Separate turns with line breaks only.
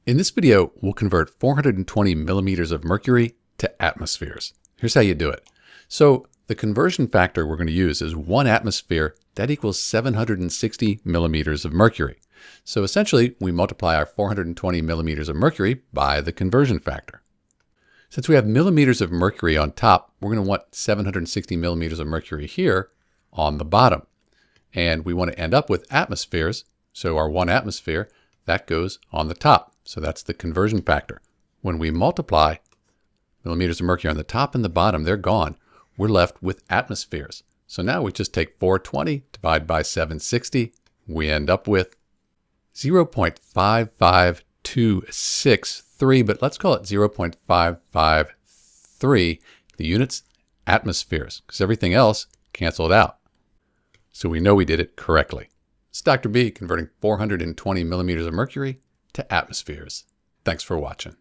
In this video, we'll convert 420 millimeters of mercury to atmospheres. Here's how you do it. So the conversion factor we're going to use is 1 atmosphere. That equals 760 millimeters of mercury. So essentially, we multiply our 420 millimeters of mercury by the conversion factor. Since we have millimeters of mercury on top, we're going to want 760 millimeters of mercury here on the bottom. And we want to end up with atmospheres. So our 1 atmosphere, that goes on the top. So that's the conversion factor. When we multiply millimeters of mercury on the top and the bottom, they're gone. We're left with atmospheres. So now we just take 420, divide by 760. We end up with 0.55263, but let's call it 0.553. The unit's atmospheres, because everything else canceled out. So we know we did it correctly. It's Dr. B converting 420 millimeters of mercury to atmospheres. Thanks for watching.